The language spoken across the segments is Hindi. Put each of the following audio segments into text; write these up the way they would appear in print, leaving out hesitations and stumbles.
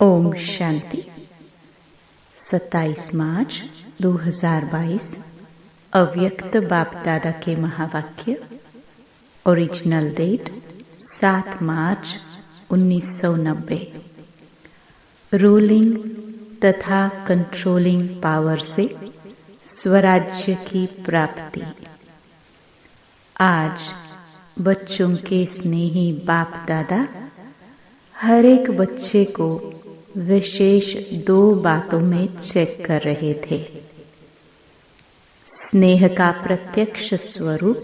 ओम शांति। 27 मार्च 2022 अव्यक्त बाप दादा के महावाक्य। ओरिजिनल डेट 7 मार्च 1990। रूलिंग तथा कंट्रोलिंग पावर से स्वराज्य की प्राप्ति। आज बच्चों के स्नेही बाप दादा हर एक बच्चे को विशेष 2 बातों में चेक कर रहे थे। स्नेह का प्रत्यक्ष स्वरूप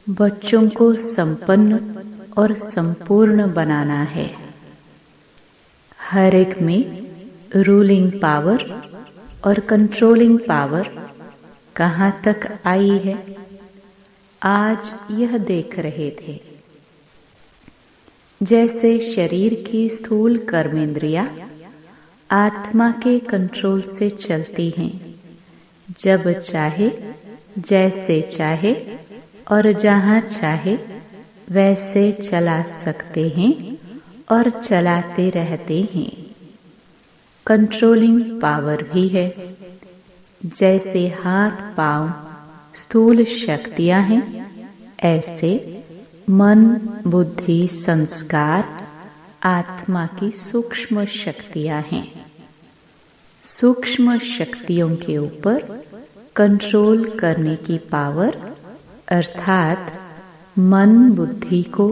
बच्चों को संपन्न और संपूर्ण बनाना है। हर एक में रूलिंग पावर और कंट्रोलिंग पावर कहाँ तक आई है, आज यह देख रहे थे। जैसे शरीर की स्थूल कर्मेंद्रियां आत्मा के कंट्रोल से चलती हैं, जब चाहे, जैसे चाहे और जहां चाहे वैसे चला सकते हैं और चलाते रहते हैं। कंट्रोलिंग पावर भी है। जैसे हाथ पांव स्थूल शक्तियां हैं, ऐसे मन बुद्धि संस्कार आत्मा की सूक्ष्म शक्तियां हैं। सूक्ष्म शक्तियों के ऊपर कंट्रोल करने की पावर अर्थात मन बुद्धि को,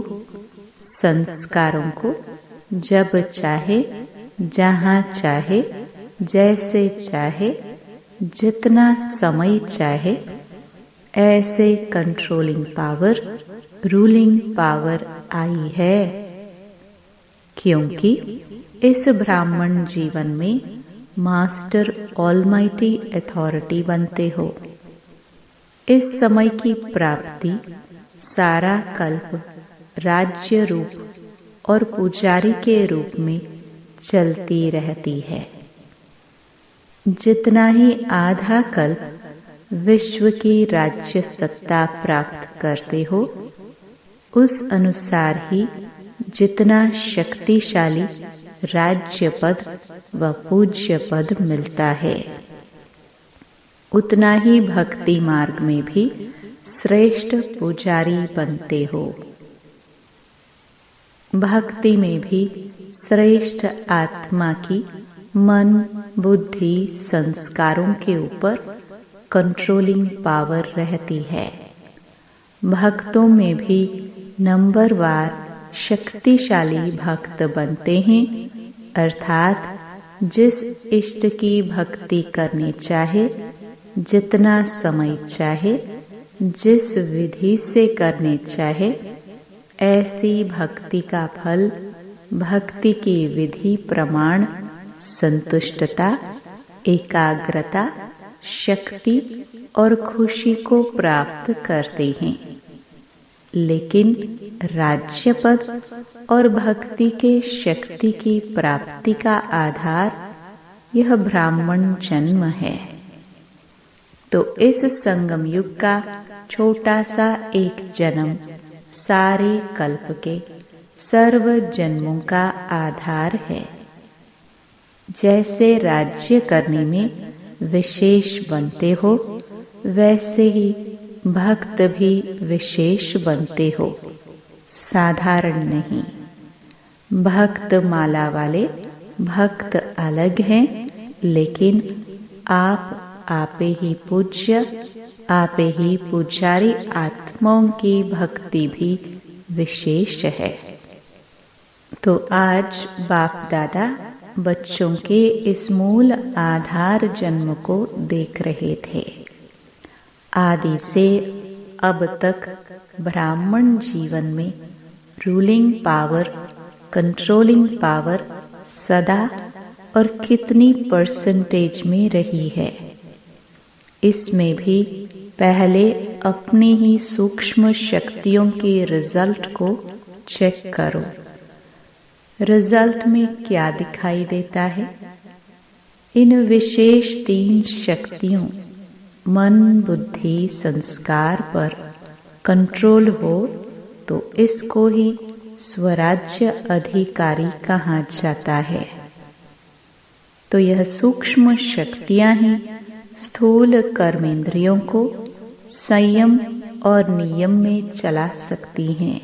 संस्कारों को जब चाहे, जहां चाहे, जैसे चाहे, जितना समय चाहे, ऐसे कंट्रोलिंग पावर, रूलिंग पावर आई है। क्योंकि इस ब्राह्मण जीवन में मास्टर ऑलमाइटी अथॉरिटी बनते हो। इस समय की प्राप्ति सारा कल्प राज्य रूप और पुजारी के रूप में चलती रहती है। जितना ही आधा कल्प विश्व की राज्य सत्ता प्राप्त करते हो, उस अनुसार ही जितना शक्तिशाली राज्य पद व पूज्य पद मिलता है, उतना ही भक्ति मार्ग में भी श्रेष्ठ पुजारी बनते हो। भक्ति में भी श्रेष्ठ आत्मा की मन बुद्धि संस्कारों के ऊपर कंट्रोलिंग पावर रहती है। भक्तों में भी नंबरवार शक्तिशाली भक्त बनते हैं, अर्थात जिस इष्ट की भक्ति करनी चाहे, जितना समय चाहे, जिस विधि से करनी चाहे, ऐसी भक्ति का फल, भक्ति की विधि प्रमाण, संतुष्टता, एकाग्रता, शक्ति और खुशी को प्राप्त करते हैं। लेकिन राज्य पद और भक्ति के शक्ति की प्राप्ति का आधार यह ब्राह्मण जन्म है। तो इस संगम युग का छोटा सा एक जन्म सारे कल्प के सर्व जन्मों का आधार है। जैसे राज्य करने में विशेष बनते हो, वैसे ही भक्त भी विशेष बनते हो, साधारण नहीं। भक्त माला वाले भक्त अलग हैं, लेकिन आप आपे ही पूज्य, आपे ही पुजारी आत्माओं की भक्ति भी विशेष है। तो आज बाप दादा बच्चों के इस मूल आधार जन्म को देख रहे थे। आदि से अब तक ब्राह्मण जीवन में रूलिंग पावर, कंट्रोलिंग पावर सदा और कितनी परसेंटेज में रही है, इसमें भी पहले अपनी ही सूक्ष्म शक्तियों के रिजल्ट को चेक करो। रिजल्ट में क्या दिखाई देता है? इन विशेष 3 शक्तियों मन बुद्धि संस्कार पर कंट्रोल हो तो इसको ही स्वराज्य अधिकारी कहा जाता है। तो यह सूक्ष्म शक्तियां ही स्थूल कर्मेंद्रियों को संयम और नियम में चला सकती हैं।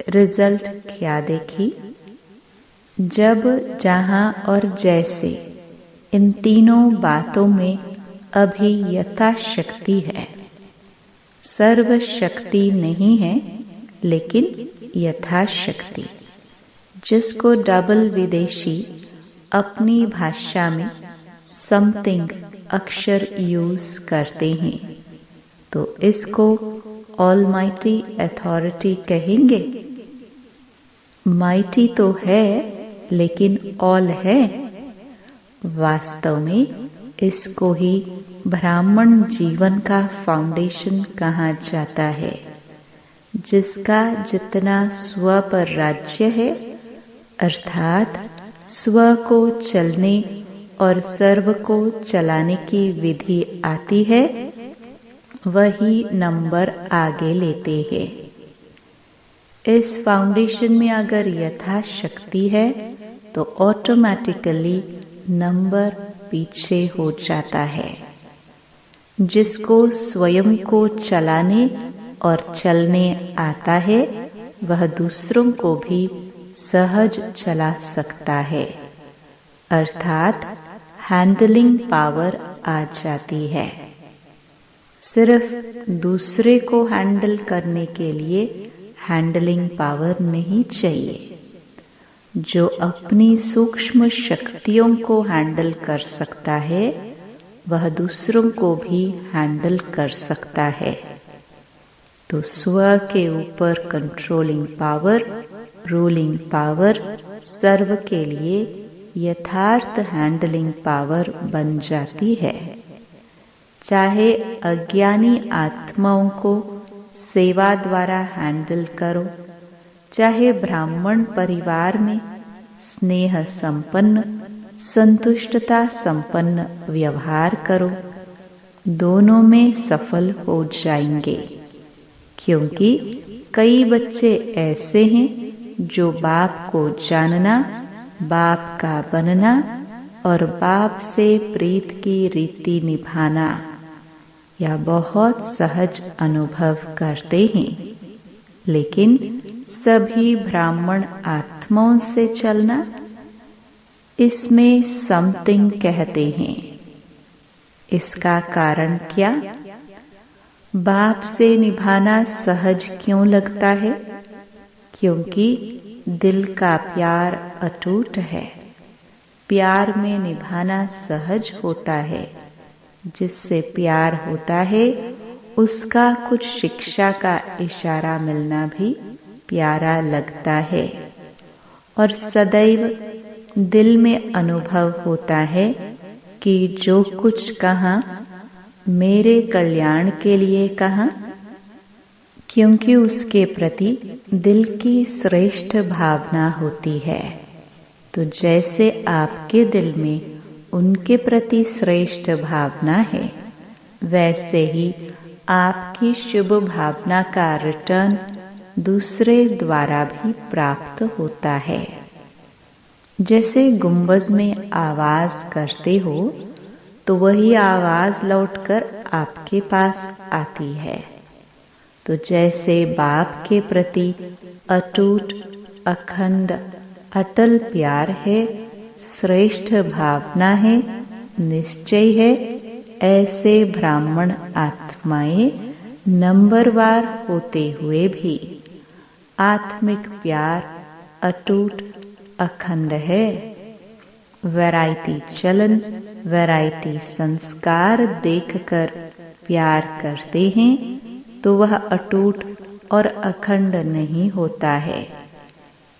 रिजल्ट क्या देखी? जब, जहां और जैसे इन तीनों बातों में अभी यथाशक्ति है, सर्वशक्ति नहीं है लेकिन यथाशक्ति, जिसको डबल विदेशी अपनी भाषा में समथिंग अक्षर यूज करते हैं, तो इसको ऑलमाइटी अथॉरिटी कहेंगे। माइटी तो है लेकिन ऑल है। वास्तव में इसको ही ब्राह्मण जीवन का फाउंडेशन कहा जाता है, जिसका जितना स्व पर राज्य है, अर्थात स्व को चलने और सर्व को चलाने की विधि आती है, वही नंबर आगे लेते हैं। इस फाउंडेशन में अगर यथाशक्ति है तो ऑटोमेटिकली नंबर पीछे हो जाता है। जिसको स्वयं को चलाने और चलने आता है, वह दूसरों को भी सहज चला सकता है, अर्थात हैंडलिंग पावर आ जाती है। सिर्फ दूसरे को हैंडल करने के लिए हैंडलिंग पावर नहीं चाहिए। जो अपनी सूक्ष्म शक्तियों को हैंडल कर सकता है, वह दूसरों को भी हैंडल कर सकता है। तो स्व के ऊपर कंट्रोलिंग पावर, रूलिंग पावर सर्व के लिए यथार्थ हैंडलिंग पावर बन जाती है। चाहे अज्ञानी आत्माओं को सेवा द्वारा हैंडल करो, चाहे ब्राह्मण परिवार में स्नेह संपन्न, संतुष्टता संपन्न व्यवहार करो, दोनों में सफल हो जाएंगे। क्योंकि कई बच्चे ऐसे हैं जो बाप को जानना, बाप का बनना और बाप से प्रीत की रीति निभाना या बहुत सहज अनुभव करते हैं, लेकिन सभी ब्राह्मण आत्माओं से चलना, इसमें समथिंग कहते हैं। इसका कारण क्या? बाप से निभाना सहज क्यों लगता है? क्योंकि दिल का प्यार अटूट है। प्यार में निभाना सहज होता है। जिससे प्यार होता है, उसका कुछ शिक्षा का इशारा मिलना भी प्यारा लगता है। और सदैव दिल में अनुभव होता है कि जो कुछ कहा मेरे कल्याण के लिए कहा, क्योंकि उसके प्रति दिल की श्रेष्ठ भावना होती है। तो जैसे आपके दिल में उनके प्रति श्रेष्ठ भावना है, वैसे ही आपकी शुभ भावना का रिटर्न दूसरे द्वारा भी प्राप्त होता है। जैसे गुंबज में आवाज करते हो तो वही आवाज लौटकर आपके पास आती है। तो जैसे बाप के प्रति अटूट, अखंड, अटल प्यार है, श्रेष्ठ भावना है, निश्चय है, ऐसे ब्राह्मण आत्माएं नंबरवार होते हुए भी आत्मिक प्यार अटूट, अखंड है। वैरायटी चलन, वैरायटी संस्कार देखकर प्यार करते हैं तो वह अटूट और अखंड नहीं होता है।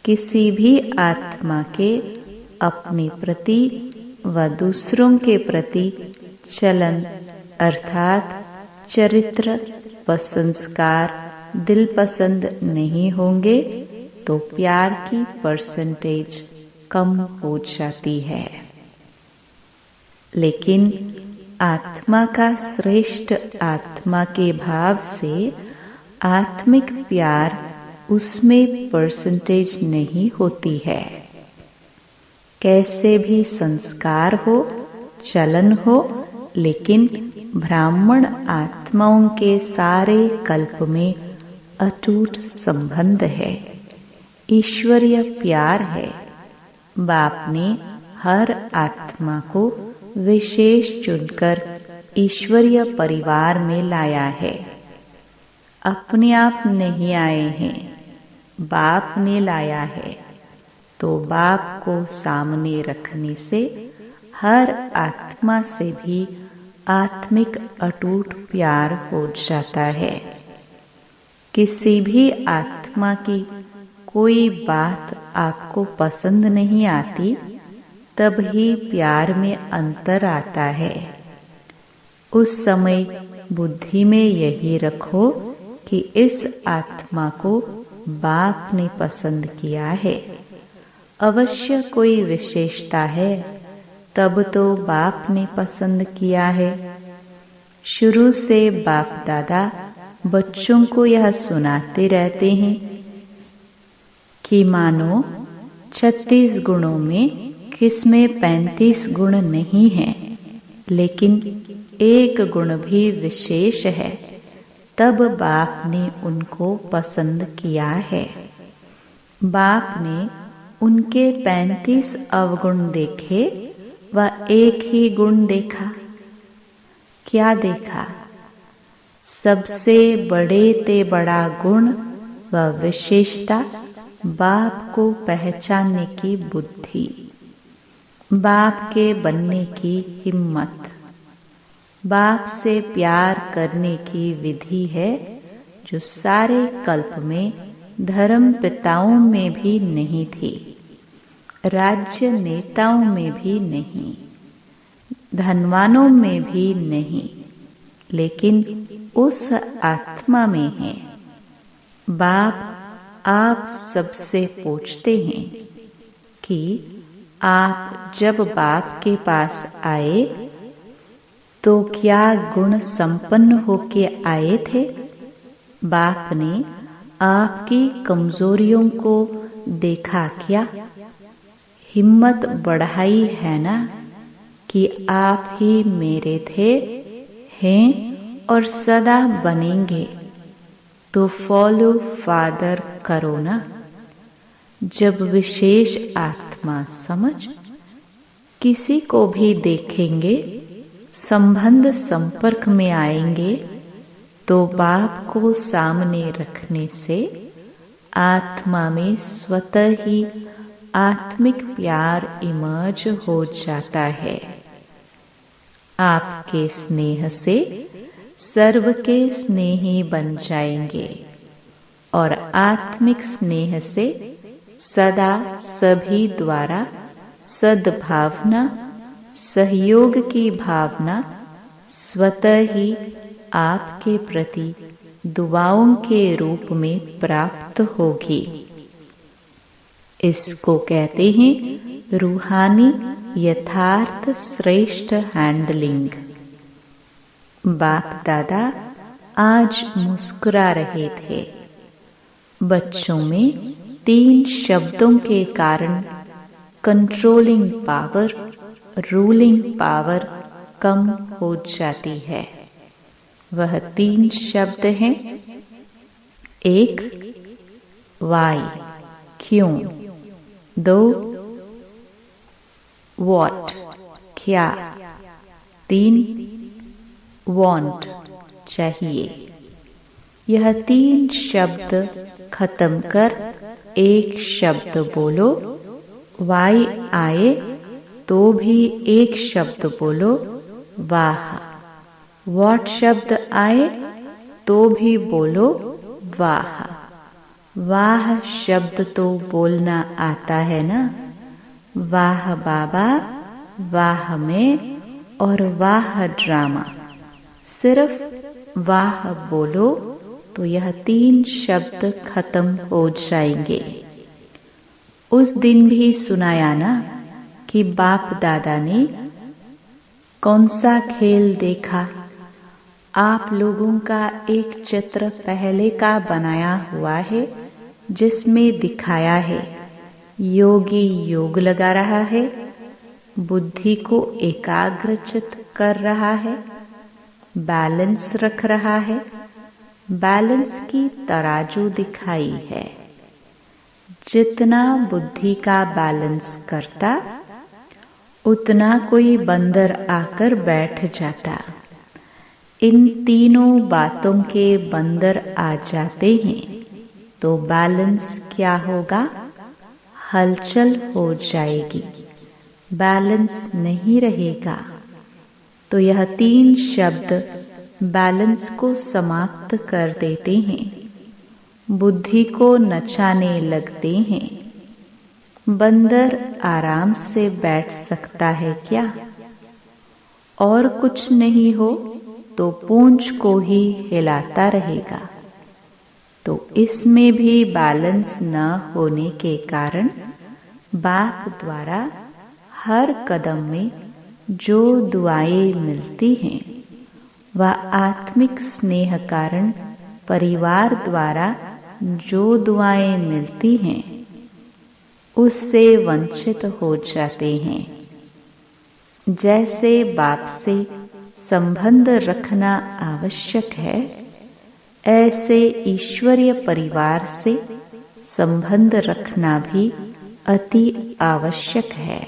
किसी भी आत्मा के अपने प्रति व दूसरों के प्रति चलन अर्थात चरित्र व संस्कार दिल पसंद नहीं होंगे तो प्यार की परसेंटेज कम हो जाती है। लेकिन आत्मा का श्रेष्ठ आत्मा के भाव से आत्मिक प्यार उसमें परसेंटेज नहीं होती है। कैसे भी संस्कार हो, चलन हो, लेकिन ब्राह्मण आत्माओं के सारे कल्प में अटूट संबंध है, ईश्वरीय प्यार है। बाप ने हर आत्मा को विशेष चुनकर ईश्वरीय परिवार में लाया है। अपने आप नहीं आए हैं, बाप ने लाया है। तो बाप को सामने रखने से हर आत्मा से भी आत्मिक अटूट प्यार हो जाता है। किसी भी आत्मा की कोई बात आपको पसंद नहीं आती, तब ही प्यार में अंतर आता है। उस समय बुद्धि में यही रखो कि इस आत्मा को बाप ने पसंद किया है। अवश्य कोई विशेषता है, तब तो बाप ने पसंद किया है। शुरू से बाप दादा बच्चों को यह सुनाते रहते हैं कि मानो 36 गुणों में किसमें 35 गुण नहीं हैं, लेकिन एक गुण भी विशेष है, तब बाप ने उनको पसंद किया है। बाप ने उनके 35 अवगुण देखे व एक ही गुण देखा। क्या देखा? सबसे बड़े ते बड़ा गुण व विशेषता बाप को पहचानने की बुद्धि, बाप के बनने की हिम्मत, बाप से प्यार करने की विधि है, जो सारे कल्प में धर्म पिताओं में भी नहीं थी, राज्य नेताओं में भी नहीं, धनवानों में भी नहीं, लेकिन उस आत्मा में है। बाप आप सबसे पूछते हैं कि आप जब बाप के पास आए तो क्या गुण संपन्न होके आए थे? बाप ने आपकी कमजोरियों को देखा क्या? हिम्मत बढ़ाई है ना कि आप ही मेरे थे, हैं और सदा बनेंगे, तो फॉलो फादर करो ना। जब विशेष आत्मा समझ किसी को भी देखेंगे, संबंध संपर्क में आएंगे, तो बाप को सामने रखने से आत्मा में स्वतः ही आत्मिक प्यार इमर्ज हो जाता है। आपके स्नेह से सर्व के स्नेही बन जाएंगे और आत्मिक स्नेह से सदा सभी द्वारा सद्भावना, सहयोग की भावना स्वतः ही आपके प्रति दुआओं के रूप में प्राप्त होगी। इसको कहते हैं रूहानी यथार्थ श्रेष्ठ हैंडलिंग। बाप दादा आज मुस्कुरा रहे थे। बच्चों में 3 शब्दों के कारण कंट्रोलिंग पावर, रूलिंग पावर कम हो जाती है। वह 3 शब्द हैं। 1 वाई, क्यों। 2 व्हाट, क्या। 3 वांट, चाहिए। यह 3 शब्द खत्म कर एक शब्द बोलो। वाई आए तो भी एक शब्द बोलो, वाह। व्हाट शब्द आए तो भी बोलो, वाह। वाह शब्द तो बोलना आता है ना। वाह बाबा, वाह मैं और वाह ड्रामा। सिर्फ वाह बोलो तो यह 3 शब्द खत्म हो जाएंगे। उस दिन भी सुनाया ना कि बाप दादा ने कौन सा खेल देखा। आप लोगों का एक चित्र पहले का बनाया हुआ है, जिसमें दिखाया है योगी योग लगा रहा है, बुद्धि को एकाग्रचित कर रहा है, बैलेंस रख रहा है, बैलेंस की तराजू दिखाई है। जितना बुद्धि का बैलेंस करता, उतना कोई बंदर आकर बैठ जाता। इन तीनों बातों के बंदर आ जाते हैं तो बैलेंस क्या होगा? हलचल हो जाएगी, बैलेंस नहीं रहेगा। तो यह तीन शब्द बैलेंस को समाप्त कर देते हैं, बुद्धि को नचाने लगते हैं। बंदर आराम से बैठ सकता है क्या? और कुछ नहीं हो तो पूंछ को ही हिलाता रहेगा। तो इसमें भी बैलेंस न होने के कारण बाप द्वारा हर कदम में जो दुआएं मिलती हैं, वह आत्मिक स्नेह कारण परिवार द्वारा जो दुआएं मिलती हैं, उससे वंचित हो जाते हैं। जैसे बाप से संबंध रखना आवश्यक है, ऐसे ईश्वरीय परिवार से संबंध रखना भी अति आवश्यक है।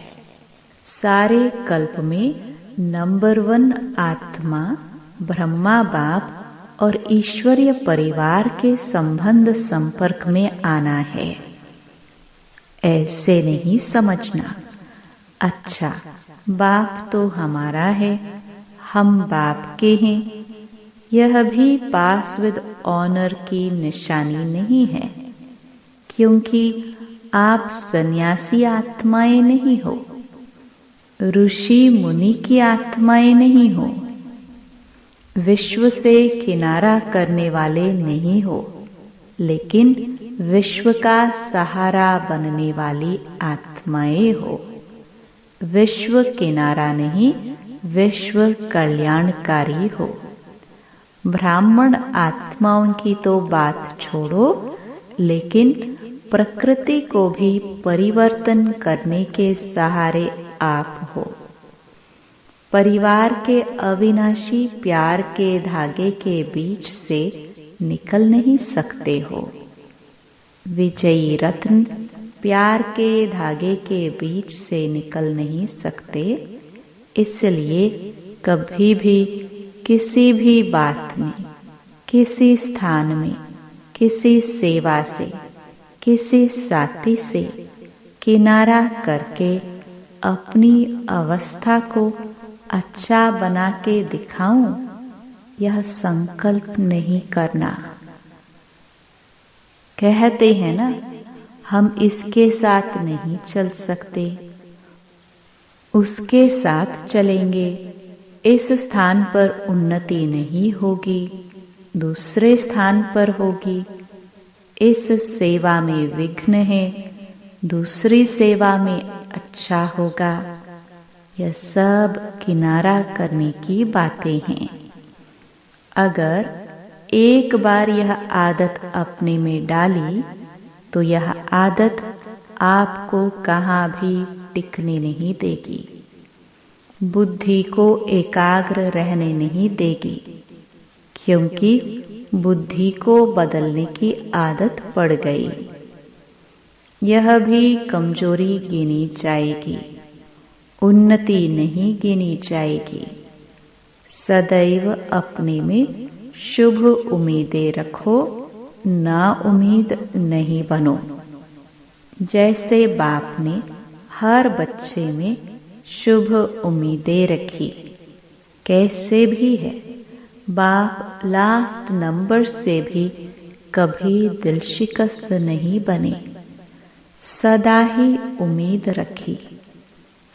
सारे कल्प में नंबर 1 आत्मा ब्रह्मा बाप और ईश्वरीय परिवार के संबंध संपर्क में आना है। ऐसे नहीं समझना, अच्छा बाप तो हमारा है, हम बाप के हैं। यह भी पास विद ऑनर की निशानी नहीं है, क्योंकि आप सन्यासी आत्माएं नहीं हो, ऋषि मुनि की आत्माएं नहीं हो, विश्व से किनारा करने वाले नहीं हो, लेकिन विश्व का सहारा बनने वाली आत्माएं हो। विश्व किनारा नहीं, विश्व कल्याणकारी हो। ब्राह्मण आत्माओं की तो बात छोड़ो, लेकिन प्रकृति को भी परिवर्तन करने के सहारे आप हो। परिवार के अविनाशी प्यार के धागे के बीच से निकल नहीं सकते हो। विजयी रत्न प्यार के धागे के बीच से निकल नहीं सकते, इसलिए कभी भी किसी भी बात में, किसी स्थान में, किसी सेवा से, किसी साथी से किनारा करके अपनी अवस्था को अच्छा बना के दिखाऊं, यह संकल्प नहीं करना। कहते हैं ना, हम इसके साथ नहीं चल सकते, उसके साथ चलेंगे, इस स्थान पर उन्नति नहीं होगी, दूसरे स्थान पर होगी। इस सेवा में विघ्न है, दूसरी सेवा में अच्छा होगा। यह सब किनारा करने की बातें हैं। अगर एक बार यह आदत अपने में डाली, तो यह आदत आपको कहाँ भी टिकने नहीं देगी, बुद्धि को एकाग्र रहने नहीं देगी, क्योंकि बुद्धि को बदलने की आदत पड़ गई। यह भी कमजोरी गिनी जाएगी, उन्नति नहीं गिनी जाएगी। सदैव अपने में शुभ उम्मीदें रखो, ना उम्मीद नहीं बनो। जैसे बाप ने हर बच्चे में शुभ उम्मीदें रखी, कैसे भी है, बाप लास्ट नंबर से भी कभी दिल शिकस्त नहीं बने, सदा ही उम्मीद रखी।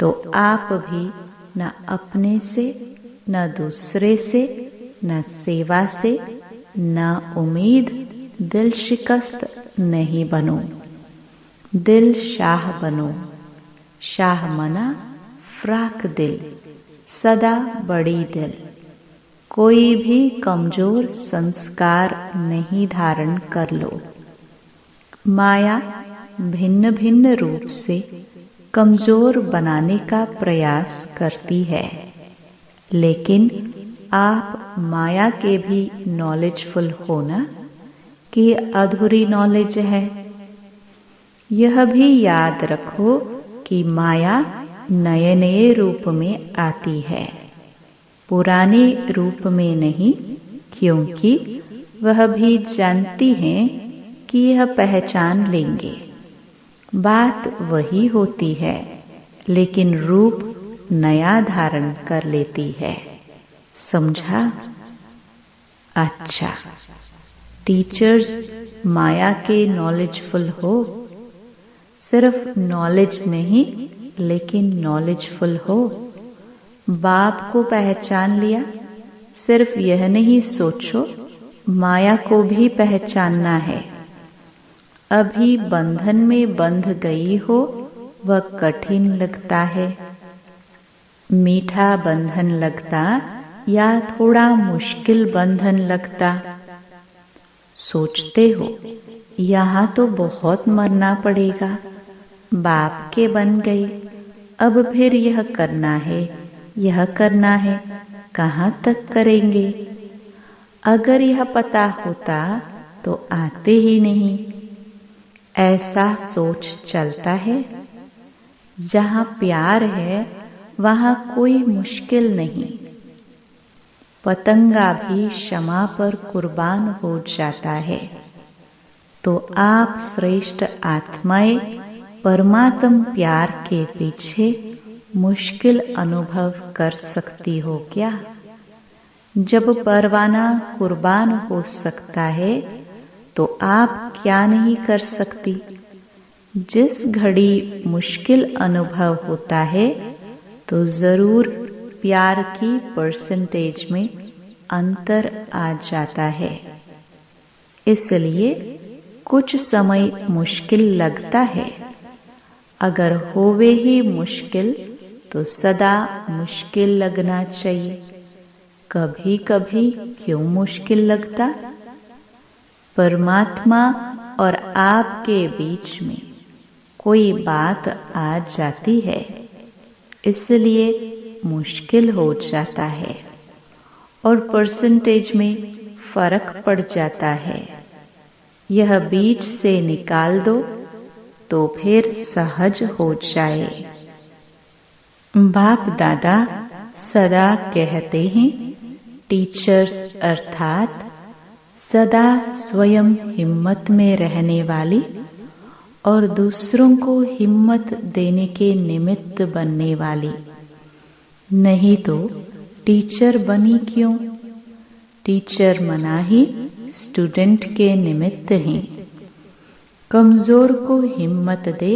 तो आप भी न अपने से, न दूसरे से, न सेवा से, न उम्मीद, दिल शिकस्त नहीं बनो। दिल शाह बनो। शाह मना फ्राक दिल, सदा बड़ी दिल। कोई भी कमजोर संस्कार नहीं धारण कर लो। माया भिन्न भिन्न रूप से कमजोर बनाने का प्रयास करती है, लेकिन आप माया के भी नॉलेजफुल हो ना कि अधूरी नॉलेज है। यह भी याद रखो कि माया नए नए रूप में आती है, पुराने रूप में नहीं, क्योंकि वह भी जानती हैं कि यह पहचान लेंगे। बात वही होती है, लेकिन रूप नया धारण कर लेती है। समझा? अच्छा, टीचर्स माया के नॉलेजफुल हो। सिर्फ नॉलेज नहीं, लेकिन नॉलेजफुल हो। बाप को पहचान लिया। सिर्फ यह नहीं सोचो माया को भी पहचानना है। अभी बंधन में बंध गई हो, वह कठिन लगता है। मीठा बंधन लगता या थोड़ा मुश्किल बंधन लगता? सोचते हो यहाँ तो बहुत मरना पड़ेगा, बाप के बन गए, अब फिर यह करना है, यह करना है, कहाँ तक करेंगे? अगर यह पता होता तो आते ही नहीं। ऐसा सोच चलता है। जहाँ प्यार है वहाँ कोई मुश्किल नहीं। पतंगा भी क्षमा पर कुर्बान हो जाता है। तो आप श्रेष्ठ आत्माएं परमात्म प्यार के पीछे मुश्किल अनुभव कर सकती हो क्या? जब परवाना कुर्बान हो सकता है तो आप क्या नहीं कर सकती? जिस घड़ी मुश्किल अनुभव होता है तो जरूर प्यार की परसेंटेज में अंतर आ जाता है। इसलिए कुछ समय मुश्किल लगता है। अगर होवे ही मुश्किल तो सदा मुश्किल लगना चाहिए। कभी कभी क्यों मुश्किल लगता? परमात्मा और आपके बीच में कोई बात आ जाती है, इसलिए मुश्किल हो जाता है और परसेंटेज में फर्क पड़ जाता है। यह बीच से निकाल दो तो फिर सहज हो जाए। बाप दादा सदा कहते हैं, टीचर्स अर्थात सदा स्वयं हिम्मत में रहने वाली और दूसरों को हिम्मत देने के निमित्त बनने वाली। नहीं तो टीचर बनी क्यों? टीचर मना ही स्टूडेंट के निमित्त हैं। कमजोर को हिम्मत दे,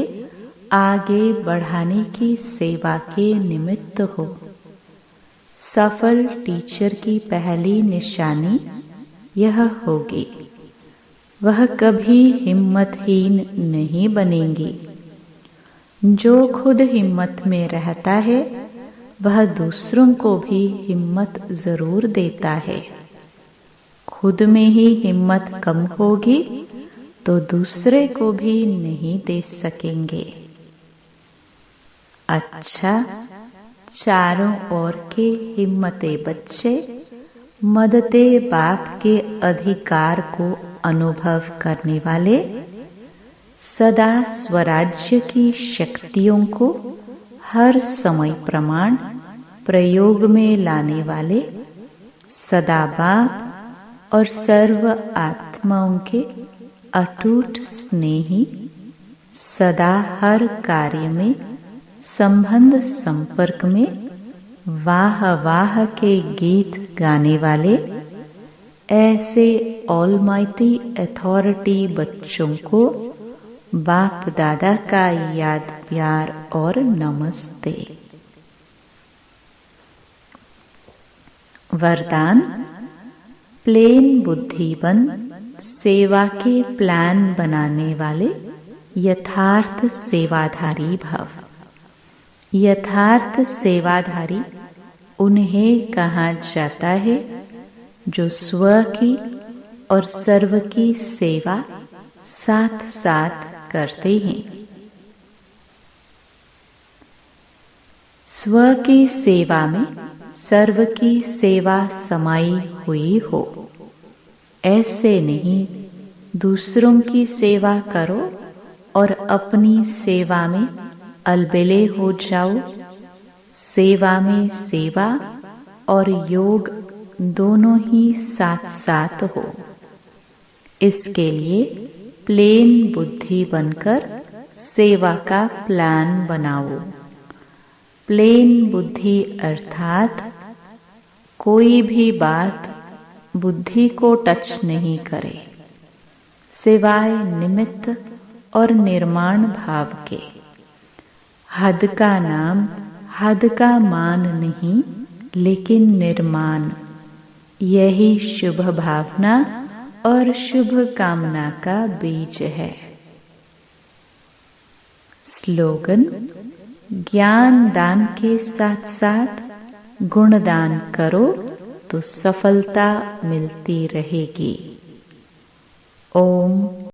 आगे बढ़ाने की सेवा के निमित्त हो। सफल टीचर की पहली निशानी यह होगी, वह कभी हिम्मतहीन नहीं बनेंगी। जो खुद हिम्मत में रहता है वह दूसरों को भी हिम्मत जरूर देता है। खुद में ही हिम्मत कम होगी तो दूसरे को भी नहीं दे सकेंगे। अच्छा, चारों ओर के हिम्मते बच्चे मदते बाप के अधिकार को अनुभव करने वाले, सदा स्वराज्य की शक्तियों को हर समय प्रमाण प्रयोग में लाने वाले, सदा बाप और सर्व आत्माओं के अटूट स्नेही, सदा हर कार्य में संबंध संपर्क में वाह वाह के गीत गाने वाले, ऐसे ऑलमाइटी अथॉरिटी बच्चों को बाप दादा का याद प्यार और नमस्ते। वरदान: प्लेन बुद्धि बन सेवा के प्लान बनाने वाले यथार्थ सेवाधारी भव। यथार्थ सेवाधारी उन्हें कहा जाता है जो स्व की और सर्व की सेवा साथ साथ करते हैं। स्व की सेवा में सर्व की सेवा समाई हुई हो। ऐसे नहीं दूसरों की सेवा करो और अपनी सेवा में अलबेले हो जाओ। सेवा में सेवा और योग दोनों ही साथ साथ हो। इसके लिए प्लेन बुद्धि बनकर सेवा का प्लान बनाओ। प्लेन बुद्धि अर्थात कोई भी बात बुद्धि को टच नहीं करे, सिवाय निमित्त और निर्माण भाव के। हद का नाम हद का मान नहीं, लेकिन निर्माण। यही शुभ भावना और शुभ कामना का बीज है। स्लोगन: ज्ञान दान के साथ साथ गुण दान करो तो सफलता मिलती रहेगी। ओम